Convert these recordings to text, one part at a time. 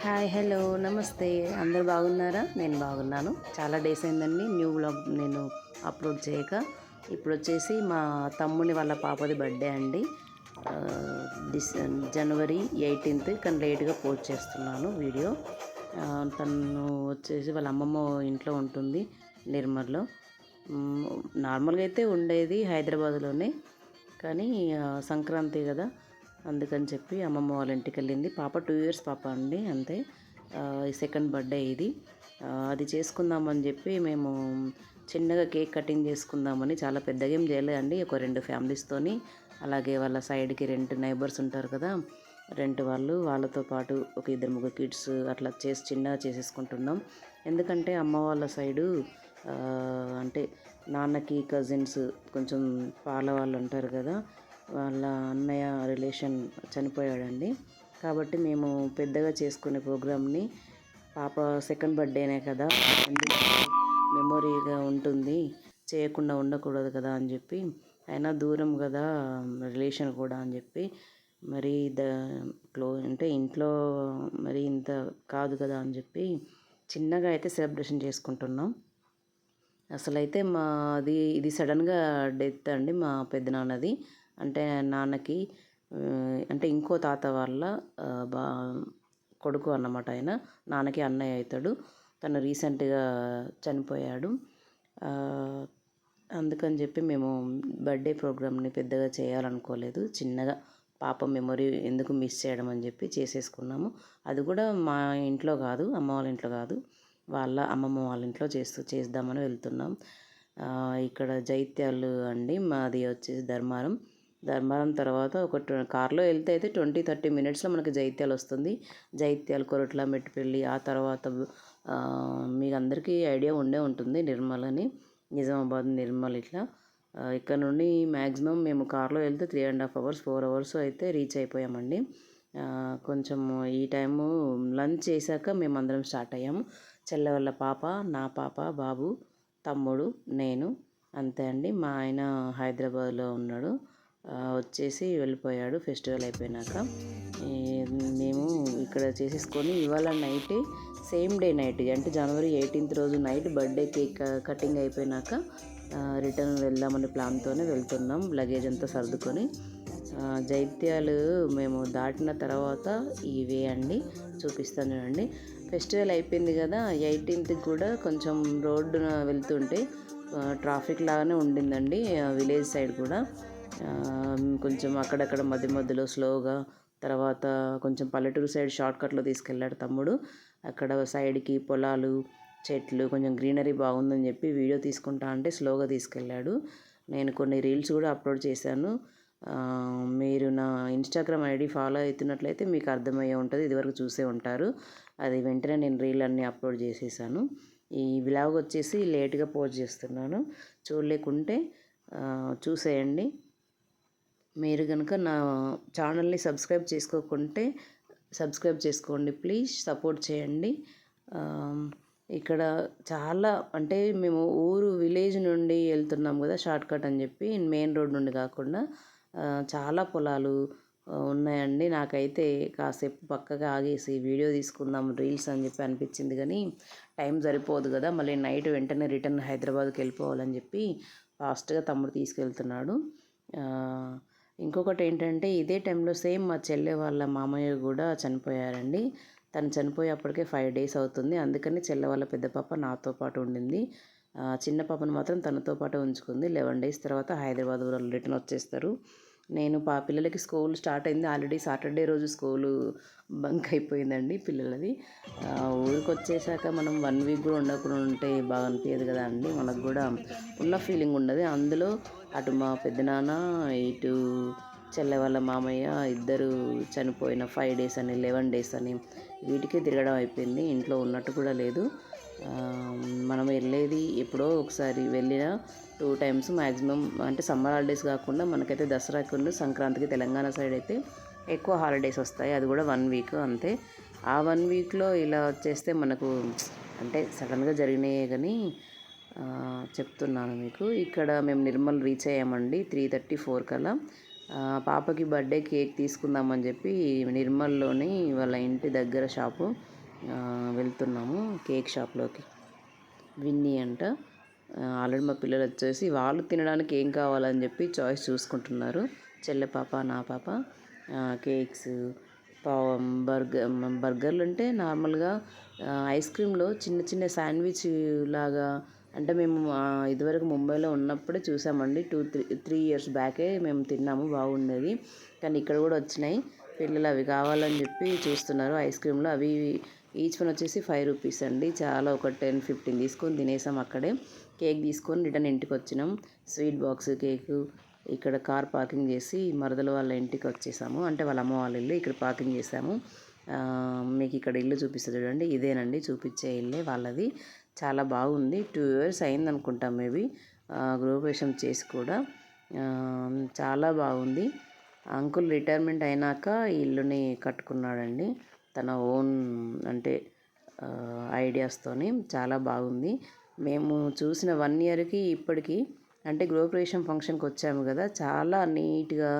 Hi hello నమస్తే. అందరు బాగున్నారా? నేను బాగున్నాను. చాలా డేస్ అయిందండి న్యూ వ్లాగ్ నేను అప్లోడ్ చేయక. ఇప్పుడు వచ్చేసి మా తమ్ముని వాళ్ళ పాపది బర్త్డే అండి. ఆ, జనవరి 18th కానీ లేట్గా పోస్ట్ చేస్తున్నాను వీడియో. తను వచ్చేసి వాళ్ళ అమ్మమ్మ ఇంట్లో ఉంటుంది నిర్మల్లో. నార్మల్గా అయితే ఉండేది హైదరాబాద్లోనే, కానీ సంక్రాంతి కదా అందుకని చెప్పి అమ్మమ్మ వాళ్ళ ఇంటికి వెళ్ళింది. పాప 2 years పాప అండి, అంతే. ఈ సెకండ్ బర్త్డే ఇది. అది చేసుకుందామని చెప్పి మేము చిన్నగా కేక్ కటింగ్ చేసుకుందామని, చాలా పెద్దగా ఏం చేయలేదండి, ఒక 2 ఫ్యామిలీస్తోని, అలాగే వాళ్ళ సైడ్కి రెంట్ నైబర్స్ ఉంటారు కదా, రెంట్ వాళ్ళతో పాటు ఒక 2-3 కిడ్స్ అట్లా చేసి చిన్నగా చేసేసుకుంటున్నాం. ఎందుకంటే అమ్మ వాళ్ళ సైడు అంటే నాన్నకి కజిన్స్ కొంచెం పాల వాళ్ళు ఉంటారు కదా, వాళ్ళ అన్నయ్య రిలేషన్ చనిపోయాడండి. కాబట్టి మేము పెద్దగా చేసుకునే ప్రోగ్రామ్ని, పాప సెకండ్ బర్త్డేనే కదా, మెమొరీగా ఉంటుంది, చేయకుండా ఉండకూడదు కదా అని చెప్పి, అయినా దూరం కదా రిలేషన్ కూడా అని చెప్పి, మరి అంటే ఇంట్లో మరి ఇంత కాదు కదా అని చెప్పి చిన్నగా అయితే సెలబ్రేషన్ చేసుకుంటున్నాం. అసలైతే ఇది సడన్గా డెత్ అండి మా పెద్దనాన్నది. అంటే నాన్నకి అంటే ఇంకో తాత వాళ్ళ బా కొడుకు అన్నమాట ఆయన. నాన్నకి అన్నయ్య అవుతాడు. తను రీసెంట్గా చనిపోయాడు. అందుకని చెప్పి మేము బర్త్డే ప్రోగ్రామ్ని పెద్దగా చేయాలనుకోలేదు. చిన్నగా పాప మెమొరీ ఎందుకు మిస్ చేయడం అని చెప్పి చేసేసుకున్నాము. అది కూడా మా ఇంట్లో కాదు, అమ్మ వాళ్ళ ఇంట్లో కాదు, వాళ్ళ అమ్మమ్మ వాళ్ళ ఇంట్లో చేద్దామని వెళ్తున్నాం. ఇక్కడ జైత్యాలు అండి, మాది వచ్చేసి ధర్మారం తర్వాత ఒక కార్లో వెళ్తే అయితే 20-30 మినిట్స్లో మనకి జైత్యాలు వస్తుంది. జైత్యాలు, కొరట్ల, మెట్టిపల్లి, ఆ తర్వాత మీకు అందరికీ ఐడియా ఉండే ఉంటుంది నిర్మల్ అని, నిజామాబాద్, నిర్మల్ ఇట్లా. ఇక్కడ నుండి మ్యాక్సిమం మేము కార్లో వెళ్తే 3.5 hours 4 hours అయితే రీచ్ అయిపోయామండి. కొంచెం ఈ టైము లంచ్ చేశాక మేమందరం స్టార్ట్ అయ్యాము. చెల్లె వాళ్ళ పాప, నా పాప, బాబు, తమ్ముడు, నేను, అంతే అండి. మా ఆయన హైదరాబాద్లో ఉన్నాడు, వచ్చేసి వెళ్ళిపోయాడు ఫెస్టివల్ అయిపోయినాక. మేము ఇక్కడ చేసేసుకొని ఇవాళ నైటే, సేమ్ డే నైట్ అంటే జనవరి 18th రోజు నైట్ బర్త్డే కేక్ కటింగ్ అయిపోయినాక రిటర్న్ వెళ్దామనే ప్లాన్తోనే వెళ్తున్నాం, లగేజ్ అంతా సర్దుకొని. జైత్యాలు మేము దాటిన తర్వాత ఇవే అండి, చూపిస్తాను చూడండి. ఫెస్టివల్ అయిపోయింది కదా, 18th కూడా కొంచెం రోడ్డున వెళ్తుంటే ట్రాఫిక్ లాగానే ఉండిందండి విలేజ్ సైడ్ కూడా. కొంచెం అక్కడక్కడ మధ్యలో స్లోగా, తర్వాత కొంచెం పల్లెటూరు సైడ్ షార్ట్కట్లో తీసుకెళ్ళాడు తమ్ముడు. అక్కడ సైడ్కి పొలాలు, చెట్లు, కొంచెం గ్రీనరీ బాగుందని చెప్పి వీడియో తీసుకుంటా అంటే స్లోగా తీసుకెళ్ళాడు. నేను కొన్ని రీల్స్ కూడా అప్లోడ్ చేశాను. మీరు నా ఇన్స్టాగ్రామ్ ఐడి ఫాలో అవుతున్నట్లయితే మీకు అర్థమయ్యే ఉంటుంది, ఇదివరకు చూసే ఉంటారు. అది వెంటనే నేను రీల్ అన్నీ అప్లోడ్ చేసేసాను. ఈ వ్లాగ్ వచ్చేసి లేట్గా పోస్ట్ చేస్తున్నాను, చూడలేకుంటే చూసేయండి. మీరు కనుక నా ఛానల్ని సబ్స్క్రైబ్ చేసుకోకుంటే సబ్స్క్రైబ్ చేసుకోండి ప్లీజ్, సపోర్ట్ చేయండి. ఇక్కడ చాలా అంటే మేము విలేజ్ నుండి వెళ్తున్నాం కదా షార్ట్కట్ అని చెప్పి, మెయిన్ రోడ్ నుండి కాకుండా చాలా పొలాలు ఉన్నాయండి. నాకైతే కాసేపు పక్కగా ఆగేసి వీడియో తీసుకుందాం రీల్స్ అని చెప్పి అనిపించింది, కానీ టైం సరిపోదు కదా, మళ్ళీ నైట్ వెంటనే రిటర్న్ హైదరాబాద్కి వెళ్ళిపోవాలని చెప్పి ఫాస్ట్గా తమ్ముడు తీసుకెళ్తున్నాడు. ఇంకొకటి ఏంటంటే ఇదే టైంలో సేమ్ మా చెల్లె వాళ్ళ మామయ్య కూడా చనిపోయారండి. తను చనిపోయేప్పటికే 5 days అవుతుంది. అందుకని చెల్లె వాళ్ళ పెద్ద పాప నాతో పాటు ఉండింది. చిన్న పాపను మాత్రం తనతో పాటు ఉంచుకుంది. 11 days తర్వాత హైదరాబాద్ రిటర్న్ వచ్చేస్తారు. నేను పిల్లలకి స్కూల్ స్టార్ట్ అయింది ఆల్రెడీ. సాటర్డే రోజు స్కూలు బంక్ అయిపోయిందండి పిల్లలది. ఊరికి వచ్చేసాక మనం 1 week కూడా ఉండకుండా ఉంటే బాగా అనిపించదు కదా అండి, మనకు కూడా ఉన్న ఫీలింగ్ ఉండదు. అందులో అటు మా పెద్దనాన్న, ఇటు చెల్లె వాళ్ళ మామయ్య ఇద్దరు చనిపోయిన 5 days అని 11 days అని వీటికే తిరగడం అయిపోయింది. ఇంట్లో ఉన్నట్టు కూడా లేదు. మనం వెళ్ళేది ఎప్పుడో ఒకసారి, వెళ్ళిన 2 times మ్యాక్సిమం. అంటే సమ్మర్ హాలిడేస్ కాకుండా మనకైతే దసరాకి, సంక్రాంతికి తెలంగాణ సైడ్ అయితే ఎక్కువ హాలిడేస్ వస్తాయి, అది కూడా 1 week అంతే. ఆ 1 weekలో ఇలా వచ్చేస్తే మనకు అంటే సడన్గా జరిగినాయే కానీ చెప్తున్నాను మీకు. ఇక్కడ మేము నిర్మల్ రీచ్ అయ్యామండి 3:34 కల్లా. పాపకి బర్త్డే కేక్ తీసుకుందామని చెప్పి నిర్మల్లోని వాళ్ళ ఇంటి దగ్గర షాపు వెళ్తున్నాము కేక్ షాప్లోకి. విన్నీ అంట. ఆల్రెడీ మా పిల్లలు వచ్చేసి వాళ్ళు తినడానికి ఏం కావాలని చెప్పి చాయిస్ చూసుకుంటున్నారు. చెల్లె పాప, నా పాప. కేక్స్, బర్గర్లు అంటే నార్మల్గా ఐస్ క్రీమ్లో చిన్న చిన్న శాండ్విచ్ లాగా. అంటే మేము ఇదివరకు ముంబైలో ఉన్నప్పుడే చూసామండి. 3 ఇయర్స్ బ్యాకే మేము తిన్నాము, బాగుండేది. కానీ ఇక్కడ కూడా వచ్చినాయి. పిల్లలు అవి కావాలని చెప్పి చూస్తున్నారు. ఐస్ క్రీమ్లో అవి ఈచ్ వన్ వచ్చేసి 5 రూపీస్ అండి. చాలా ఒక 10-15 తీసుకొని తినేసాం అక్కడే. కేక్ తీసుకొని రిటర్న్ ఇంటికి వచ్చినాం. Sweet box, cake. ఇక్కడ కార్ పార్కింగ్ చేసి మరదల వాళ్ళ ఇంటికి వచ్చేసాము. అంటే వాళ్ళ అమ్మ వాళ్ళ ఇల్లు ఇక్కడ పార్కింగ్ చేసాము. మీకు ఇక్కడ ఇల్లు చూపిస్తుంది చూడండి. ఇదేనండి చూపించే ఇల్లే వాళ్ళది. చాలా బాగుంది. 2 ఇయర్స్ అయింది అనుకుంటాం మేబీ గృహప్రవేశం చేసి కూడా. చాలా బాగుంది. అంకుల్ రిటైర్మెంట్ అయినాక ఈ ఇల్లుని కట్టుకున్నాడండి తన ఓన్ అంటే ఐడియాస్తోని. చాలా బాగుంది. మేము చూసిన 1 ఇయర్కి ఇప్పటికి అంటే గృహప్రవేశం ఫంక్షన్కి వచ్చాము కదా, చాలా నీట్గా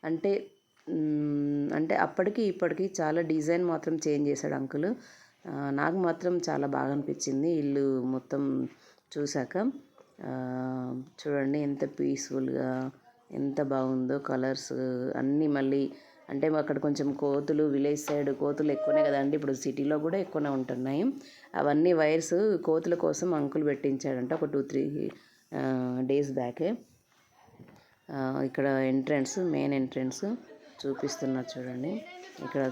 అంటే అంటే అప్పటికి ఇప్పటికి చాలా డిజైన్ మాత్రం చేంజ్ చేశాడు అంకుల్. నాకు మాత్రం చాలా బాగా అనిపించింది ఇల్లు మొత్తం చూశాక. చూడండి ఎంత పీస్ఫుల్గా, ఎంత బాగుందో. కలర్స్ అన్నీ మళ్ళీ అంటే అక్కడ కొంచెం కోతులు, విలేజ్ సైడ్ కోతులు ఎక్కువనే కదండి, ఇప్పుడు సిటీలో కూడా ఎక్కువనే ఉంటున్నాయి. అవన్నీ వైర్స్ కోతుల కోసం అంకుల్ పెట్టించాడంట ఒక 2-3 డేస్ బ్యాకే. ఇక్కడ ఎంట్రన్స్, మెయిన్ ఎంట్రన్స్ చూపిస్తున్నా చూడండి. ఇక్కడ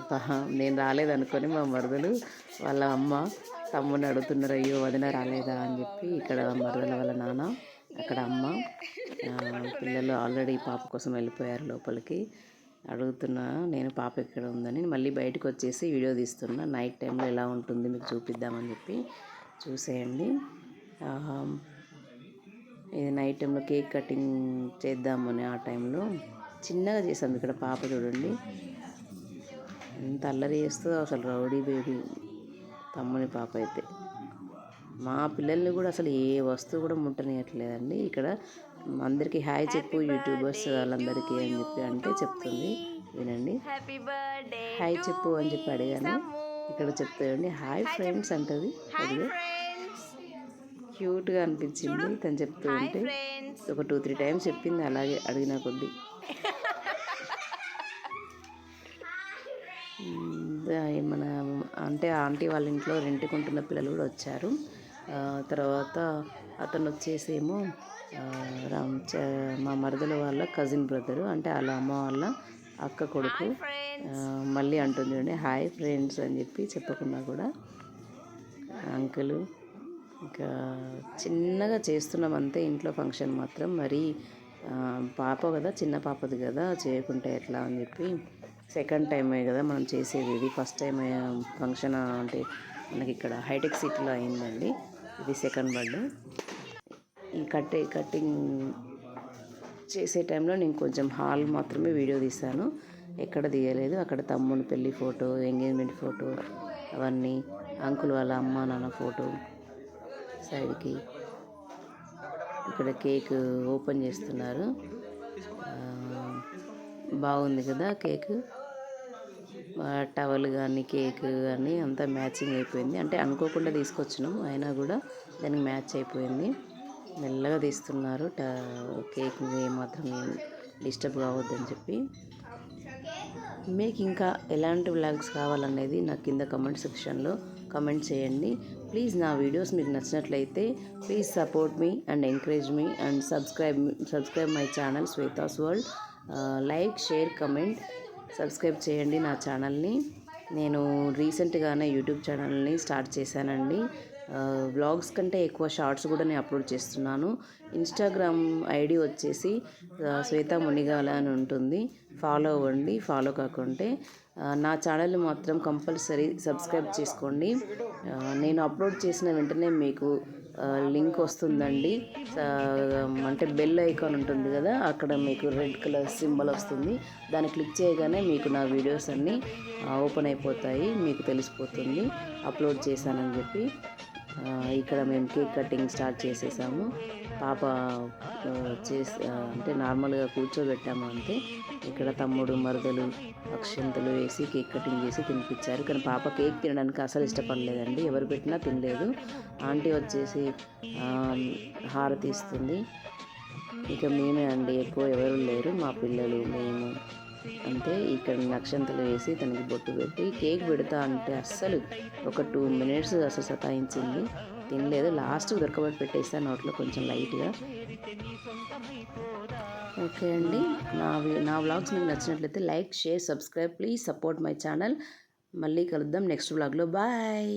నేను రాలేదనుకొని మా మరదలు వాళ్ళ అమ్మ తమ్ముని అడుగుతున్నారు, అయ్యో వదిన రాలేదా అని చెప్పి. ఇక్కడ మరదల వాళ్ళ నాన్న, అక్కడ అమ్మ. పిల్లలు ఆల్రెడీ పాప కోసం వెళ్ళిపోయారు లోపలికి. అడుగుతున్నా నేను పాప ఎక్కడ ఉందని. మళ్ళీ బయటకు వచ్చేసి వీడియో తీస్తున్నా. నైట్ టైంలో ఎలా ఉంటుంది మీకు చూపిద్దామని చెప్పి. చూసేయండి. ఇది నైట్ టైంలో కేక్ కటింగ్ చేద్దామని ఆ టైంలో చిన్నగా చేసాం. ఇక్కడ పాప చూడండి ఎంత అల్లరి చేస్తుందో అసలు, రౌడీ బేబీ తమ్ముని పాప అయితే. మా పిల్లల్ని కూడా అసలు ఏ వస్తువు కూడా ముట్టనియట్లేదండి. ఇక్కడ అందరికీ హాయ్ చెప్పు యూట్యూబర్స్ వాళ్ళందరికీ అని చెప్పి అంటే చెప్తుంది. వినండి. హాయ్ చెప్పు అని చెప్పి అడిగాను. ఇక్కడ చెప్తాయండి హాయ్ ఫ్రెండ్స్ అంటది. అదిగో క్యూట్గా అనిపించింది తను చెప్తూ ఉంటే. ఒక 2-3 టైమ్స్ చెప్పింది అలాగే అడిగిన కొద్దీ. మన అంటే ఆంటీ వాళ్ళ ఇంట్లో రెంట్కుంటున్న పిల్లలు కూడా వచ్చారు. తర్వాత అతను వచ్చేసేమో మా మరదల వాళ్ళ కజిన్ బ్రదరు, అంటే వాళ్ళ అమ్మ వాళ్ళ అక్క కొడుకు. మళ్ళీ అంటుంది చూడండి హాయ్ ఫ్రెండ్స్ అని చెప్పి చెప్పకుండా కూడా. అంకులు ఇంకా చిన్నగా చేస్తున్నాం అంతే ఇంట్లో ఫంక్షన్ మాత్రం. మరి పాప కదా, చిన్న పాపది కదా, చేయకుంటే ఎట్లా అని చెప్పి. సెకండ్ టైమే కదా మనం చేసేది, ఇది ఫస్ట్ టైం ఫంక్షన్ అంటే మనకి ఇక్కడ హైటెక్ సిటీలో అయిందండి. ఇది సెకండ్ బర్త్డే. ఈ కటింగ్ చేసే టైంలో నేను కొంచెం హాల్ మాత్రమే వీడియో తీశాను, ఎక్కడ తీయలేదు. అక్కడ తమ్ముని పెళ్ళి ఫోటో, ఎంగేజ్మెంట్ ఫోటో అవన్నీ, అంకుల్ వాళ్ళ అమ్మ నాన్న ఫోటో సైడ్కి. ఇక్కడ కేక్ ఓపెన్ చేస్తున్నారు. బాగుంది కదా కేక్. టవల్ కానీ కేక్ కానీ అంతా మ్యాచింగ్ అయిపోయింది. అంటే అనుకోకుండా తీసుకొచ్చినాం అయినా కూడా దానికి మ్యాచ్ అయిపోయింది. మెల్లగా తీస్తున్నారు కేక్, ఏమాత్రం డిస్టర్బ్ కావద్దని చెప్పి. మీకు ఇంకా ఎలాంటి వ్లాగ్స్ కావాలనేది నాకు కింద కమెంట్ సెక్షన్లో కమెంట్ చేయండి. ప్లీజ్ నా వీడియోస్ మీకు నచ్చినట్లయితే please support me and encourage me and subscribe my channel Shweta's world. Like, share, comment, subscribe చేయండి నా ఛానల్ని. నేను రీసెంట్గానే యూట్యూబ్ ఛానల్ని స్టార్ట్ చేశానండి. వ్లాగ్స్ కంటే ఎక్కువ షార్ట్స్ కూడా నేను అప్లోడ్ చేస్తున్నాను. ఇన్స్టాగ్రామ్ ఐడి వచ్చేసి శ్వేతా మునిగాల అని ఉంటుంది. ఫాలో అవ్వండి. ఫాలో కాకుంటే నా ఛానల్ మాత్రం కంపల్సరీ సబ్స్క్రైబ్ చేసుకోండి. నేను అప్లోడ్ చేసిన వెంటనే మీకు లింక్ వస్తుందండి. అంటే బెల్ ఐకాన్ ఉంటుంది కదా, అక్కడ మీకు రెడ్ కలర్ సింబల్ వస్తుంది. దాన్ని క్లిక్ చేయగానే మీకు నా వీడియోస్ అన్నీ ఓపెన్ అయిపోతాయి, మీకు తెలిసిపోతుంది అప్లోడ్ చేశానని చెప్పి. ఇక్కడ మేము కేక్ కటింగ్ స్టార్ట్ చేసేసాము. పాప అంటే నార్మల్గా కూర్చోబెట్టాము అంతే. ఇక్కడ తమ్ముడు మరదలు అక్షంతలు వేసి కేక్ కటింగ్ చేసి తినిపించారు. కానీ పాప కేక్ తినడానికి అసలు ఇష్టపడలేదండి, ఎవరు పెట్టినా తినలేదు. ఆంటీ వచ్చేసి హారతి ఇస్తుంది. ఇక మేమే అండి, ఎక్కువ ఎవరు లేరు, మా పిల్లలు మేము అంతే. ఇక్కడ అక్షంతలు వేసి తనకి బొట్టు పెట్టి కేక్ పెడతా అంటే అస్సలు ఒక 2 minutes అసలు సతాయించింది, తినలేదు. లాస్ట్కి దొరకబట్టి పెట్టేస్తాను నోట్లో కొంచెం లైట్గా. ఓకే అండి, నా వ్లాగ్స్ మీకు నచ్చినట్లయితే like, share, subscribe, please support my channel. మళ్ళీ కలుద్దాం నెక్స్ట్ వ్లాగ్లో. బాయ్.